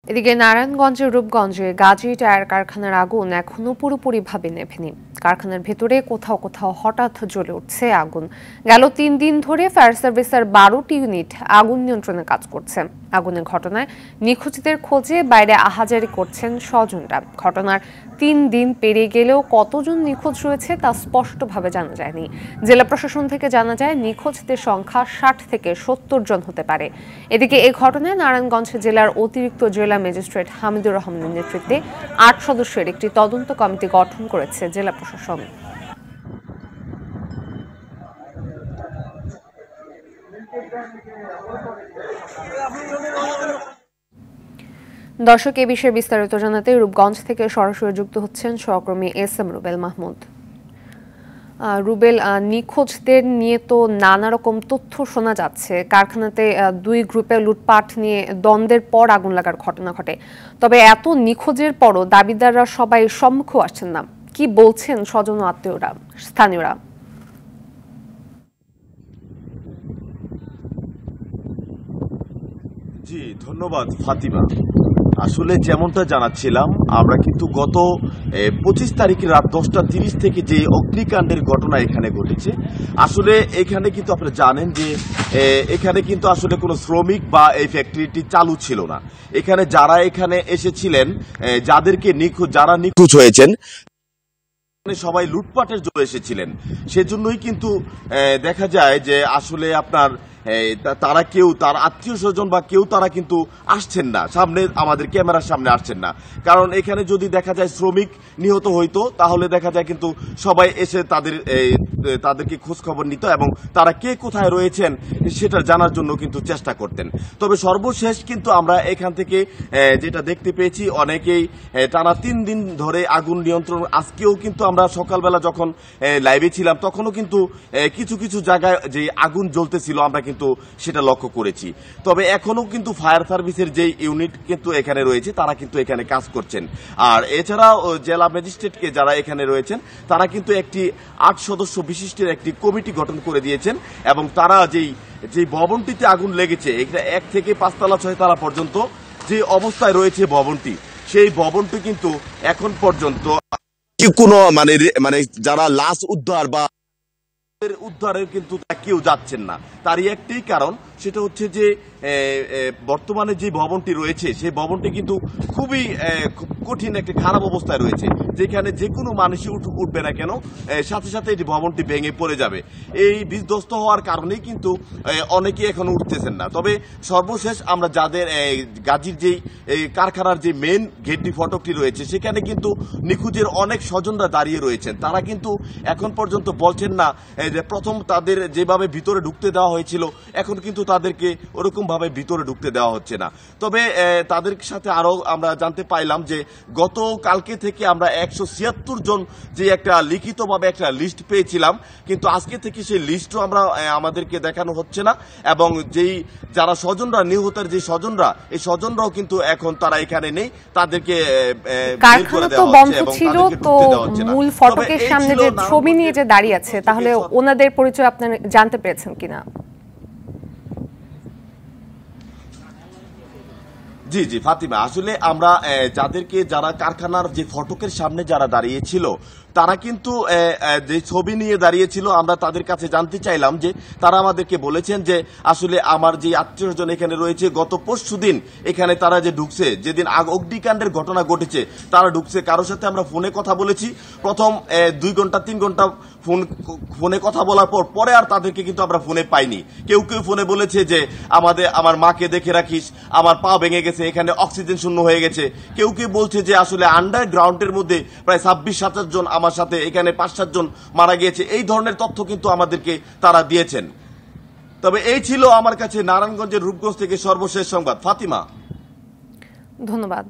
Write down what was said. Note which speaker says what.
Speaker 1: এদিকে নারায়ণগঞ্জের রূপগঞ্জে গাজী টায়ার কারখানার আগুন এখনো পুরোপুরিভাবে নেভেনি। কারখানার ভেতরে কোথাও কোথাও হঠাৎ জ্বলে উঠছে আগুন। গেল ৩ দিন ধরে ফায়ার সার্ভিসের ১২টি ইউনিট আগুন নিয়ন্ত্রণে কাজ করছে। আগুনের ঘটনায় নিখোঁজদের খোঁজে বাইরে আহাজারি করছেন স্বজনরা। ঘটনার ৩ দিন পেরিয়ে গেলেও কতজন নিখোঁজ রয়েছে তা স্পষ্টভাবে জানা যায়নি। জেলা প্রশাসন থেকে জানা যায় নিখোঁজদের সংখ্যা ৬০ থেকে ৭০ জন হতে পারে। এদিকে এই ঘটনায় নারায়ণগঞ্জ জেলার অতিরিক্ত জেলা ম্যাজিস্ট্রেট হামিদুর রহমানের নেতৃত্বে ৮ সদস্যের একটি তদন্ত কমিটি গঠন করেছে জেলা প্রশাসন। দর্শক, এ বিষয়ে বিস্তারিত জানাতে রূপগঞ্জ থেকে সরাসরি যুক্ত হচ্ছেন সহকর্মী SM রুবেল মাহমুদ। রুবেল, নিখোঁজদের নিয়ে তো নানা রকম তথ্য শোনা যাচ্ছে। কারখানাতে ২ গ্রুপে লুটপাট নিয়ে দ্বন্দ্বের পর আগুন লাগার ঘটনা ঘটে। তবে এত নিখোঁজের পরও দাবিদাররা সবাই সম্মুখ আসছেন না। কি বলছেন স্বজন ও আত্মীয়রা, স্থানীয়রা?
Speaker 2: জি, ধন্যবাদ ফাতিমা। আসলে যেমনটা জানাচ্ছিলাম, আমরা কিন্তু গত ২৫ তারিখের রাত ১০টা ৩০ থেকে যে অগ্নিকাণ্ডের ঘটনা এখানে ঘটেছে, আসলে এখানে কিন্তু আপনারা জানেন যে এখানে কিন্তু আসলে কোনো শ্রমিক বা এই ফ্যাক্টরিটি চালু ছিল না। এখানে যারা এখানে এসেছিলেন, যারা নিখোঁজ হয়েছেন সবাই লুটপাটের জন্য এসেছিলেন। সেজন্যই কিন্তু দেখা যায় যে আসলে আপনার তার আত্মীয় স্বজন বা কেউ তারা কিন্তু আসছেন না সামনে, আমাদের ক্যামেরার সামনে আসছেন না। কারণ এখানে যদি দেখা যায় শ্রমিক নিহত হইতো, তাহলে দেখা যায় কিন্তু সবাই এসে তাদেরকে খোঁজ খবর নিত এবং তারা কে কোথায় রয়েছেন সেটা জানার জন্য কিন্তু চেষ্টা করতেন। তবে সর্বশেষ কিন্তু আমরা এখান থেকে যেটা দেখতে পেয়েছি, অনেকেই টানা ৩ দিন ধরে আগুন নিয়ন্ত্রণ। আজকেও কিন্তু আমরা সকালবেলা যখন লাইভে ছিলাম তখনও কিন্তু কিছু কিছু জায়গায় যে আগুন জ্বলতেছিল আমরা কিন্তু সেটা লক্ষ্য করেছি। তবে এখনো কিন্তু ফায়ার সার্ভিসের যে ইউনিট কিন্তু এখানে রয়েছে তারা কিন্তু এখানে কাজ করছেন। আর এছাড়াও জেলা ম্যাজিস্ট্রেটকে যারা এখানে রয়েছেন তারা কিন্তু একটি ৮ সদস্য বিশিষ্ট একটি কমিটি গঠন করে দিয়েছেন এবং তারা যে ভবনটিতে আগুন লেগেছে, এটা ১ থেকে ৫ তলা ৬ তলা পর্যন্ত যে অবস্থায় রয়েছে ভবনটি, সেই ভবনটি কিন্তু এখন পর্যন্ত কোনো মানে যারা লাশ উদ্ধার বা উদ্ধারের কিন্তু কেউ যাচ্ছেন না। তারই একটি কারণ, সেটা হচ্ছে যে বর্তমানে যে ভবনটি রয়েছে সেই ভবনটি কিন্তু খুবই কঠিন একটা খারাপ অবস্থায় রয়েছে, যেখানে যে কোনো মানুষই উঠবে না কেন সাথে সাথে এই ভবনটি ভেঙে পড়ে যাবে। এই বিধ্বস্ত হওয়ার কারণেই কিন্তু অনেকেই এখন উঠতেছেন না। তবে সর্বশেষ আমরা যাদের গাজীর যেই কারখানার যে মেন গেটটি ফটকটি রয়েছে সেখানে কিন্তু নিখোঁজের অনেক স্বজনরা দাঁড়িয়ে রয়েছেন। তারা কিন্তু এখন পর্যন্ত বলছেন না যে প্রথম তাদের যেভাবে ভিতরে ঢুকতে দেওয়া হয়েছিল এখন কিন্তু তাদেরকে ওরকম ভাবে ভিতরে ঢুকতে দেওয়া হচ্ছে না। তবে তাদের সাথে আরো আমরা জানতে পাইলাম যে গত কালকে থেকে আমরা ১৭৬ জন যে একটা লিখিতভাবে একটা লিস্ট পেয়েছিলাম, কিন্তু আজকে থেকে সেই লিস্টও আমরা আমাদেরকে দেখানো হচ্ছে না এবং যারা স্বজনরা নিহতের যে স্বজনরা, এই স্বজনরাও কিন্তু এখন তারা এখানে নেই, তাদেরকে
Speaker 1: কারখানা তো বন্ধ ছিল। তো মূল ফটকের সামনে যে ছবি নিয়ে যে দাঁড়িয়ে আছে, তাহলে ওনাদের পরিচয় আপনারা জানতে পেরেছেন কিনা?
Speaker 2: জি জি ফাতিমা, আসলে আমরা যারা কারখানার যে ফটকের সামনে যারা দাঁড়িয়েছিল তারা কিন্তু যে ছবি নিয়ে দাঁড়িয়েছিল, আমরা তাদের কাছে জানতে চাইলাম যে তারা আমাদেরকে বলেছেন যে আসলে আমার যে আত্মীয়স্বজন এখানে রয়েছে গত পরশুদিন এখানে তারা যে ঢুকছে, যেদিন অগ্নিকাণ্ডের ঘটনা ঘটেছে তারা ঢুকছে। কারোর সাথে আমরা ফোনে কথা বলেছি, প্রথম ২ ঘন্টা ৩ ঘন্টা ফোনে কথা বলার পরে আর তাদেরকে কিন্তু আমরা ফোনে পাইনি। কেউ কেউ ফোনে বলেছে যে আমার মাকে দেখে রাখিস, আমার পা ভেঙে গেছে, এখানে অক্সিজেন শূন্য হয়ে গেছে। কেউ কেউ বলছে যে আসলে আন্ডারগ্রাউন্ডের মধ্যে প্রায় ২৬-২৭ জন আমার সাথে এখানে ৫-৭ জন মারা গিয়েছে। এই ধরনের তথ্য কিন্তু আমাদেরকে তারা দিয়েছেন। তবে এই ছিল আমার কাছে নারায়ণগঞ্জের রূপগঞ্জ থেকে সর্বশেষ সংবাদ। ফাতিমা,
Speaker 1: ধন্যবাদ।